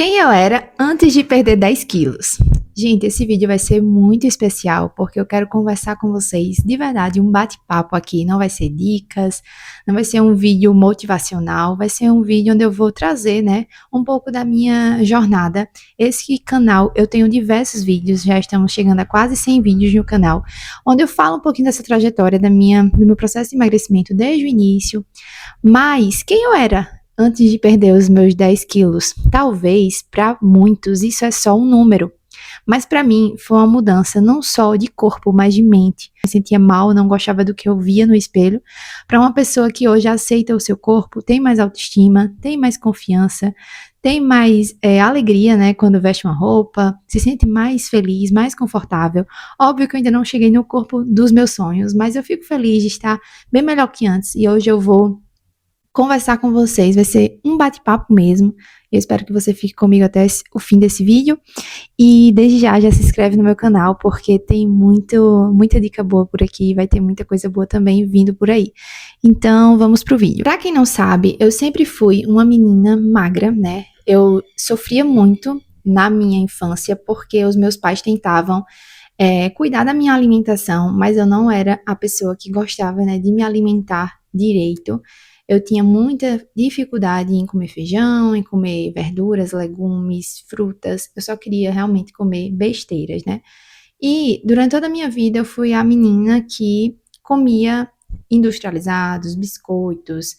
Quem eu era antes de perder 10 quilos? Gente, esse vídeo vai ser muito especial porque eu quero conversar com vocês de verdade, um bate-papo aqui. Não vai ser dicas, não vai ser um vídeo motivacional, vai ser um vídeo onde eu vou trazer, né, um pouco da minha jornada. Esse canal, eu tenho diversos vídeos, já estamos chegando a quase 100 vídeos no canal, onde eu falo um pouquinho dessa trajetória do meu processo de emagrecimento desde o início. Mas quem eu era antes de perder os meus 10 quilos? Talvez para muitos isso é só um número, mas para mim foi uma mudança não só de corpo, mas de mente. Eu me sentia mal, não gostava do que eu via no espelho. Para uma pessoa que hoje aceita o seu corpo, tem mais autoestima, tem mais confiança, tem mais alegria, né, quando veste uma roupa, se sente mais feliz, mais confortável. Óbvio que eu ainda não cheguei no corpo dos meus sonhos, mas eu fico feliz de estar bem melhor que antes. E hoje eu vou conversar com vocês, vai ser um bate-papo mesmo. Eu espero que você fique comigo até o fim desse vídeo. E desde já se inscreve no meu canal, porque tem muita dica boa por aqui, vai ter muita coisa boa também vindo por aí. Então, vamos pro vídeo. Pra quem não sabe, eu sempre fui uma menina magra, né? Eu sofria muito na minha infância, porque os meus pais tentavam cuidar da minha alimentação, mas eu não era a pessoa que gostava, né, de me alimentar direito. Eu tinha muita dificuldade em comer feijão, em comer verduras, legumes, frutas. Eu só queria realmente comer besteiras, né? E durante toda a minha vida eu fui a menina que comia industrializados, biscoitos,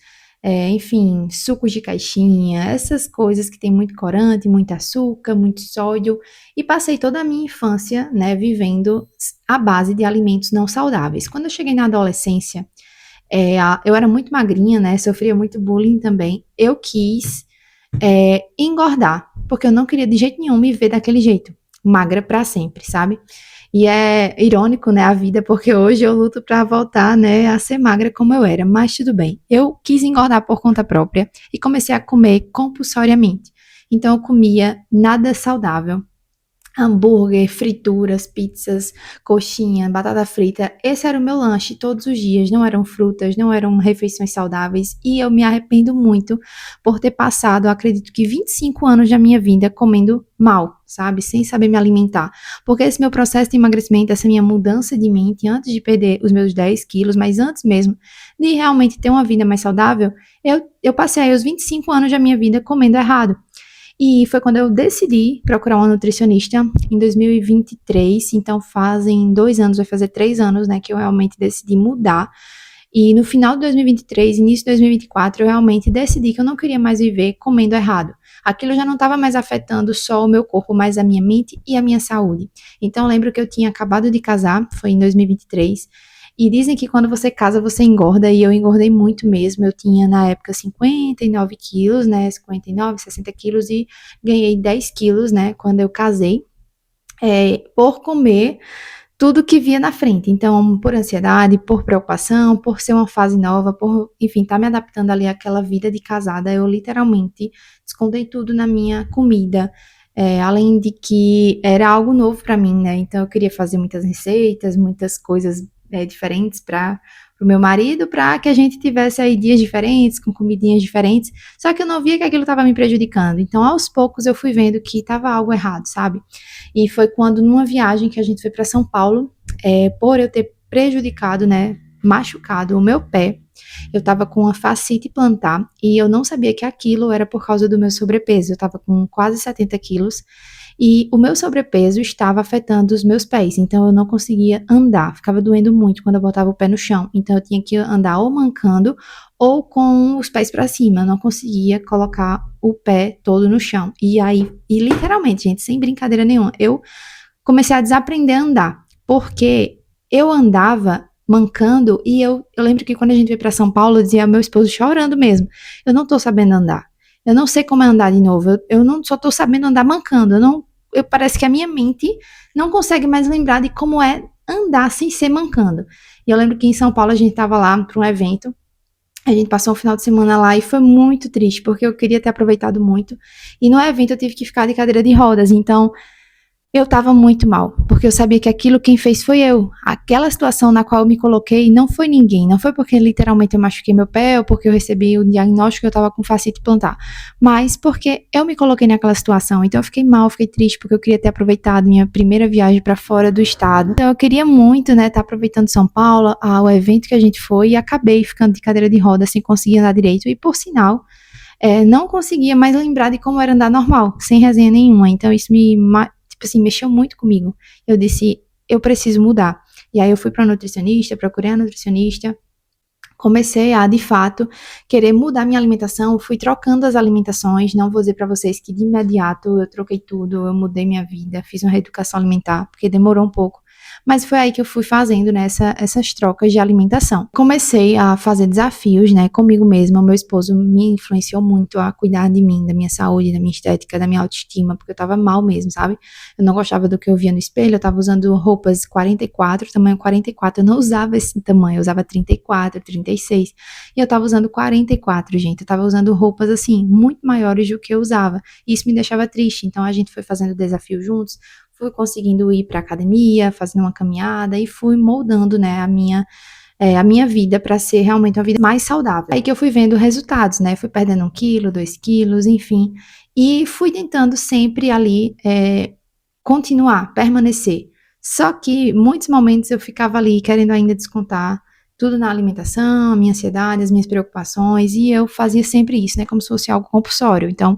enfim, sucos de caixinha, essas coisas que tem muito corante, muito açúcar, muito sódio. E passei toda a minha infância, né, vivendo à base de alimentos não saudáveis. Quando eu cheguei na adolescência, eu era muito magrinha, né? Sofria muito bullying também. Eu quis engordar, porque eu não queria de jeito nenhum me ver daquele jeito, magra pra sempre, sabe? E é irônico, né, a vida, porque hoje eu luto pra voltar, né, a ser magra como eu era, mas tudo bem. Eu quis engordar por conta própria e comecei a comer compulsoriamente. Então eu comia nada saudável. Hambúrguer, frituras, pizzas, coxinha, batata frita. Esse era o meu lanche todos os dias. Não eram frutas, não eram refeições saudáveis. E eu me arrependo muito por ter passado, acredito que 25 anos da minha vida comendo mal, sabe? Sem saber me alimentar. Porque esse meu processo de emagrecimento, essa minha mudança de mente, antes de perder os meus 10 quilos, mas antes mesmo de realmente ter uma vida mais saudável, eu passei aí os 25 anos da minha vida comendo errado. E foi quando eu decidi procurar uma nutricionista em 2023, então fazem 2 anos, vai fazer 3 anos, né, que eu realmente decidi mudar. E no final de 2023, início de 2024, eu realmente decidi que eu não queria mais viver comendo errado. Aquilo já não estava mais afetando só o meu corpo, mas a minha mente e a minha saúde. Então eu lembro que eu tinha acabado de casar, foi em 2023, e dizem que quando você casa, você engorda, e eu engordei muito mesmo. Eu tinha, na época, 59 quilos, né, 59, 60 quilos, e ganhei 10 quilos, né, quando eu casei, por comer tudo que via na frente. Então, por ansiedade, por preocupação, por ser uma fase nova, por, enfim, tá me adaptando ali àquela vida de casada, eu literalmente descontei tudo na minha comida. Além de que era algo novo para mim, né? Então eu queria fazer muitas receitas, muitas coisas diferentes para o meu marido, para que a gente tivesse aí dias diferentes, com comidinhas diferentes. Só que eu não via que aquilo estava me prejudicando. Então, aos poucos, eu fui vendo que estava algo errado, sabe? E foi quando, numa viagem que a gente foi para São Paulo, por eu ter prejudicado, né, machucado o meu pé, eu estava com uma fascite plantar e eu não sabia que aquilo era por causa do meu sobrepeso. Eu estava com quase 70 quilos e o meu sobrepeso estava afetando os meus pés, então eu não conseguia andar, ficava doendo muito quando eu botava o pé no chão, então eu tinha que andar ou mancando ou com os pés para cima, eu não conseguia colocar o pé todo no chão. E aí, literalmente, gente, sem brincadeira nenhuma, eu comecei a desaprender a andar, porque eu andava mancando e eu lembro que quando a gente veio para São Paulo, eu dizia ao meu esposo chorando mesmo, eu não tô sabendo andar. Eu não sei como é andar de novo. Eu não só tô sabendo andar mancando. Parece que a minha mente não consegue mais lembrar de como é andar sem ser mancando. E eu lembro que em São Paulo a gente tava lá para um evento. A gente passou um final de semana lá e foi muito triste, porque eu queria ter aproveitado muito. E no evento eu tive que ficar de cadeira de rodas. Então, eu estava muito mal, porque eu sabia que aquilo quem fez foi eu. Aquela situação na qual eu me coloquei não foi ninguém, não foi porque literalmente eu machuquei meu pé ou porque eu recebi o diagnóstico que eu estava com fascite plantar, mas porque eu me coloquei naquela situação. Então eu fiquei mal, fiquei triste porque eu queria ter aproveitado minha primeira viagem para fora do estado. Então eu queria muito, né, estar aproveitando São Paulo, ao evento que a gente foi e acabei ficando de cadeira de roda sem conseguir andar direito e por sinal não conseguia mais lembrar de como era andar normal, sem resenha nenhuma. Então isso tipo assim, mexeu muito comigo. Eu disse, eu preciso mudar. E aí eu fui para nutricionista, procurei a nutricionista, comecei a, de fato, querer mudar minha alimentação, fui trocando as alimentações, não vou dizer para vocês que de imediato eu troquei tudo, eu mudei minha vida, fiz uma reeducação alimentar, porque demorou um pouco, mas foi aí que eu fui fazendo, né, essas trocas de alimentação. Comecei a fazer desafios, né, comigo mesma, meu esposo me influenciou muito a cuidar de mim, da minha saúde, da minha estética, da minha autoestima, porque eu tava mal mesmo, sabe? Eu não gostava do que eu via no espelho, eu tava usando roupas 44, tamanho 44, eu não usava esse tamanho, eu usava 34, 36, e eu tava usando 44, gente, eu tava usando roupas, assim, muito maiores do que eu usava, e isso me deixava triste, então a gente foi fazendo desafio juntos, fui conseguindo ir para academia, fazendo uma caminhada e fui moldando, né, a minha vida para ser realmente uma vida mais saudável. Aí que eu fui vendo resultados, né, fui perdendo 1 quilo, 2 quilos, enfim, e fui tentando sempre ali continuar, permanecer. Só que muitos momentos eu ficava ali querendo ainda descontar tudo na alimentação, a minha ansiedade, as minhas preocupações, e eu fazia sempre isso, né, como se fosse algo compulsório. Então,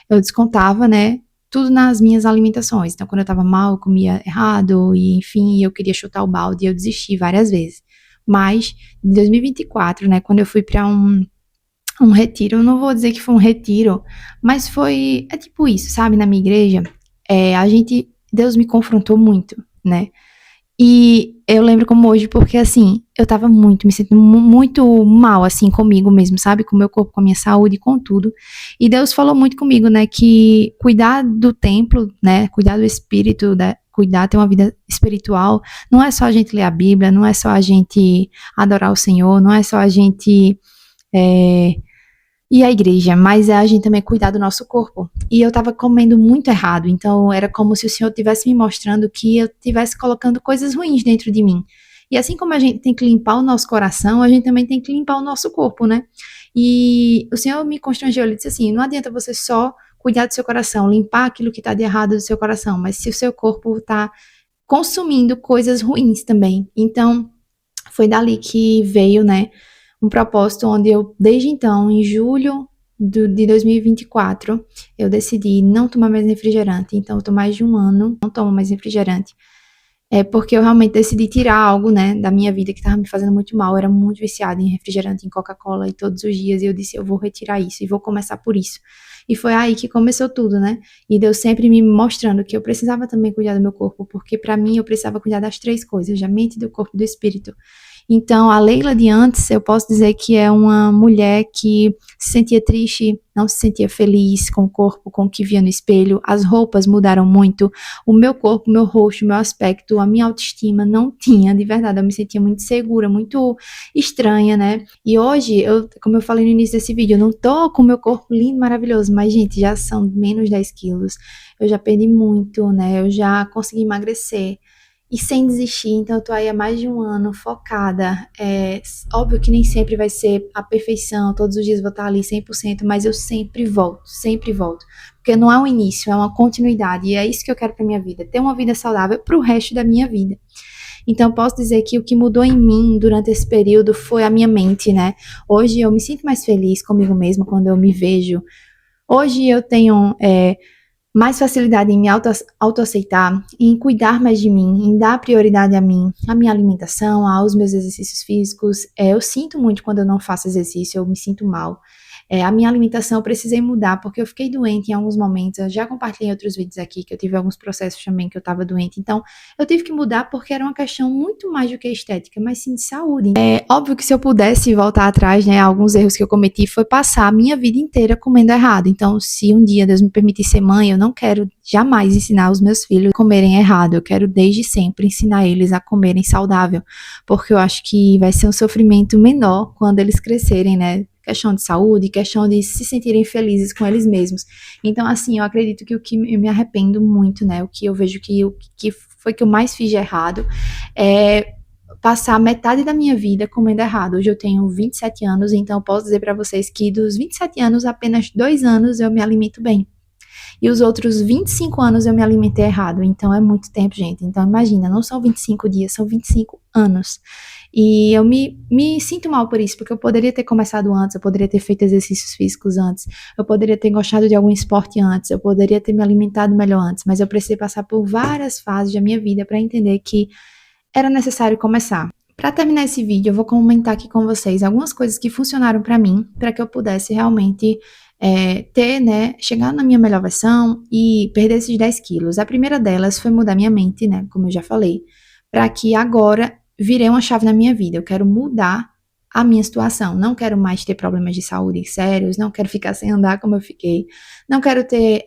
eu descontava, né, tudo nas minhas alimentações. Então, quando eu tava mal, eu comia errado, e enfim, eu queria chutar o balde, e eu desisti várias vezes. Mas, em 2024, né, quando eu fui para um retiro, eu não vou dizer que foi um retiro, mas é tipo isso, sabe, na minha igreja, Deus me confrontou muito, né, e eu lembro como hoje, porque assim, eu tava me sentindo muito mal, assim, comigo mesmo, sabe? Com o meu corpo, com a minha saúde, com tudo. E Deus falou muito comigo, né? Que cuidar do templo, né? Cuidar do espírito, cuidar, ter uma vida espiritual, não é só a gente ler a Bíblia, não é só a gente adorar o Senhor, não é só a gente é, ir à igreja, mas é a gente também cuidar do nosso corpo. E eu tava comendo muito errado, então era como se o Senhor estivesse me mostrando que eu estivesse colocando coisas ruins dentro de mim. E assim como a gente tem que limpar o nosso coração, a gente também tem que limpar o nosso corpo, né? E o Senhor me constrangeu, ele disse assim, não adianta você só cuidar do seu coração, limpar aquilo que tá de errado do seu coração, mas se o seu corpo tá consumindo coisas ruins também. Então, foi dali que veio, né, um propósito onde eu, desde então, em julho de 2024, eu decidi não tomar mais refrigerante. Então, eu tô mais de um ano, não tomo mais refrigerante. É porque eu realmente decidi tirar algo, né, da minha vida que estava me fazendo muito mal. Eu era muito viciada em refrigerante, em Coca-Cola e todos os dias. E eu disse, eu vou retirar isso e vou começar por isso. E foi aí que começou tudo, né? E Deus sempre me mostrando que eu precisava também cuidar do meu corpo, porque para mim eu precisava cuidar das 3 coisas, da mente, do corpo e do espírito. Então, a Leila de antes, eu posso dizer que é uma mulher que se sentia triste, não se sentia feliz com o corpo, com o que via no espelho. As roupas mudaram muito. O meu corpo, o meu rosto, o meu aspecto, a minha autoestima não tinha, de verdade. Eu me sentia muito segura, muito estranha, né? E hoje, como eu falei no início desse vídeo, eu não tô com o meu corpo lindo, maravilhoso, mas, gente, já são menos 10 quilos. Eu já perdi muito, né? Eu já consegui emagrecer. E sem desistir, então eu tô aí há mais de um ano focada. Óbvio que nem sempre vai ser a perfeição, todos os dias vou estar ali 100%, mas eu sempre volto, sempre volto. Porque não é um início, é uma continuidade, e é isso que eu quero pra minha vida, ter uma vida saudável pro resto da minha vida. Então, eu posso dizer que o que mudou em mim durante esse período foi a minha mente, né? Hoje eu me sinto mais feliz comigo mesma quando eu me vejo. Hoje eu tenho mais facilidade em me autoaceitar, em cuidar mais de mim, em dar prioridade a mim, à minha alimentação, aos meus exercícios físicos. Eu sinto muito quando eu não faço exercício, eu me sinto mal. A minha alimentação eu precisei mudar, porque eu fiquei doente em alguns momentos. Eu já compartilhei em outros vídeos aqui que eu tive alguns processos também que eu tava doente. Então, eu tive que mudar porque era uma questão muito mais do que estética, mas sim de saúde. É óbvio que se eu pudesse voltar atrás, né, alguns erros que eu cometi foi passar a minha vida inteira comendo errado. Então, se um dia Deus me permitir ser mãe, eu não quero jamais ensinar os meus filhos a comerem errado. Eu quero desde sempre ensinar eles a comerem saudável, porque eu acho que vai ser um sofrimento menor quando eles crescerem, né? questão de saúde, questão de se sentirem felizes com eles mesmos. Então, assim, eu acredito que o que eu me arrependo muito, né, o que eu vejo que foi que eu mais fiz de errado, é passar metade da minha vida comendo errado. Hoje eu tenho 27 anos, então eu posso dizer para vocês que dos 27 anos, apenas 2 anos eu me alimento bem. E os outros 25 anos eu me alimentei errado. Então é muito tempo, gente. Então imagina, não são 25 dias, são 25 anos. E eu me sinto mal por isso, porque eu poderia ter começado antes, eu poderia ter feito exercícios físicos antes, eu poderia ter gostado de algum esporte antes, eu poderia ter me alimentado melhor antes, mas eu precisei passar por várias fases da minha vida para entender que era necessário começar. Para terminar esse vídeo, eu vou comentar aqui com vocês algumas coisas que funcionaram para mim, para que eu pudesse realmente ter, né, chegar na minha melhor versão e perder esses 10 quilos. A primeira delas foi mudar minha mente, né, como eu já falei, para que agora virei uma chave na minha vida. Eu quero mudar a minha situação. Não quero mais ter problemas de saúde sérios, não quero ficar sem andar como eu fiquei, não quero ter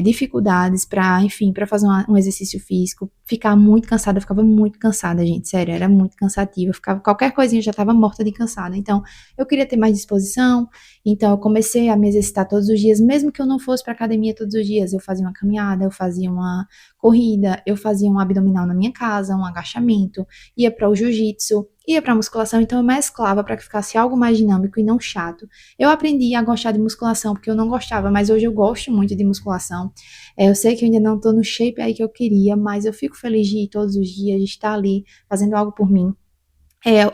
dificuldades para, enfim, para fazer um exercício físico, ficar muito cansada. Eu ficava muito cansada, gente, sério, era muito cansativo. Eu ficava, qualquer coisinha eu já estava morta de cansada. Então, eu queria ter mais disposição, então eu comecei a me exercitar todos os dias, mesmo que eu não fosse para academia todos os dias. Eu fazia uma caminhada, eu fazia uma corrida, eu fazia um abdominal na minha casa, um agachamento, ia para o jiu-jitsu, ia para musculação, então eu mesclava para que ficasse algo mais dinâmico e não chato. Eu aprendi a gostar de musculação porque eu não gostava, mas hoje eu gosto muito de musculação. Eu sei que eu ainda não estou no shape aí que eu queria, mas eu fico feliz de ir todos os dias, de estar ali fazendo algo por mim.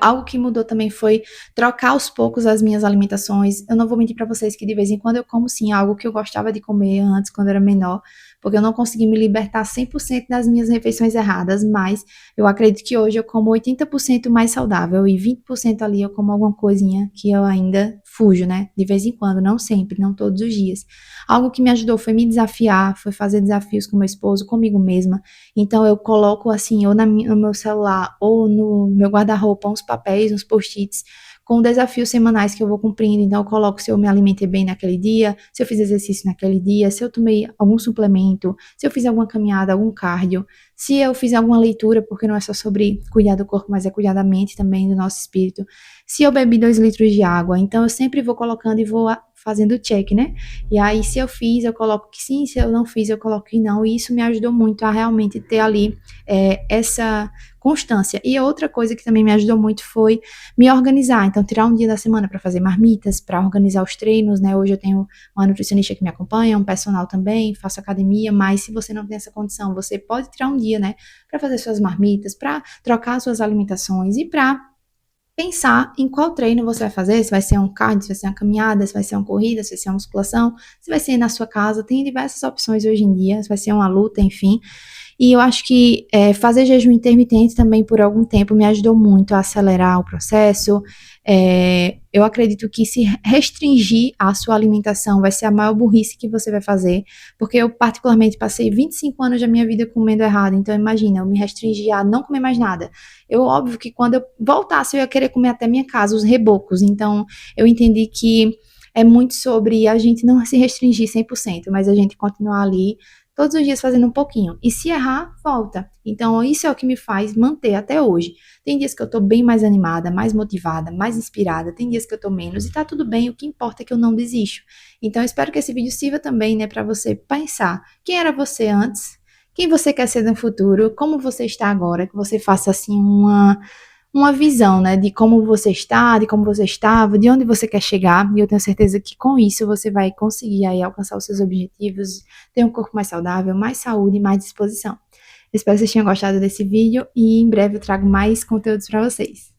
Algo que mudou também foi trocar aos poucos as minhas alimentações. Eu não vou mentir para vocês que de vez em quando eu como sim algo que eu gostava de comer antes, quando eu era menor, porque eu não consegui me libertar 100% das minhas refeições erradas, mas eu acredito que hoje eu como 80% mais saudável e 20% ali eu como alguma coisinha que eu ainda fujo, né? De vez em quando, não sempre, não todos os dias. Algo que me ajudou foi me desafiar, foi fazer desafios com meu esposo, comigo mesma. Então eu coloco assim, ou no meu celular, ou no meu guarda-roupa, uns papéis, uns post-its, com desafios semanais que eu vou cumprindo. Então eu coloco se eu me alimentei bem naquele dia, se eu fiz exercício naquele dia, se eu tomei algum suplemento, se eu fiz alguma caminhada, algum cardio, se eu fiz alguma leitura, porque não é só sobre cuidar do corpo, mas é cuidar da mente também, do nosso espírito. Se eu bebi 2 litros de água, então eu sempre vou colocando e vou fazendo check, né? E aí, se eu fiz, eu coloco que sim, se eu não fiz, eu coloco que não. E isso me ajudou muito a realmente ter ali essa constância. E outra coisa que também me ajudou muito foi me organizar. Então, tirar um dia da semana para fazer marmitas, para organizar os treinos, né? Hoje eu tenho uma nutricionista que me acompanha, um personal também, faço academia, mas se você não tem essa condição, você pode tirar um dia, né? Para fazer suas marmitas, para trocar suas alimentações e para pensar em qual treino você vai fazer, se vai ser um cardio, se vai ser uma caminhada, se vai ser uma corrida, se vai ser uma musculação, se vai ser na sua casa, tem diversas opções hoje em dia, se vai ser uma luta, enfim. E eu acho que fazer jejum intermitente também por algum tempo me ajudou muito a acelerar o processo. Eu acredito que se restringir a sua alimentação vai ser a maior burrice que você vai fazer, porque eu particularmente passei 25 anos da minha vida comendo errado, então imagina, eu me restringi a não comer mais nada. Óbvio que quando eu voltasse eu ia querer comer até minha casa, os rebocos, então eu entendi que é muito sobre a gente não se restringir 100%, mas a gente continuar ali todos os dias fazendo um pouquinho. E se errar, volta. Então, isso é o que me faz manter até hoje. Tem dias que eu tô bem mais animada, mais motivada, mais inspirada. Tem dias que eu tô menos e tá tudo bem. O que importa é que eu não desisto. Então, eu espero que esse vídeo sirva também, né, para você pensar quem era você antes, quem você quer ser no futuro, como você está agora, que você faça assim uma visão, né, de como você está, de como você estava, de onde você quer chegar, e eu tenho certeza que com isso você vai conseguir aí alcançar os seus objetivos, ter um corpo mais saudável, mais saúde e mais disposição. Espero que vocês tenham gostado desse vídeo e em breve eu trago mais conteúdos para vocês.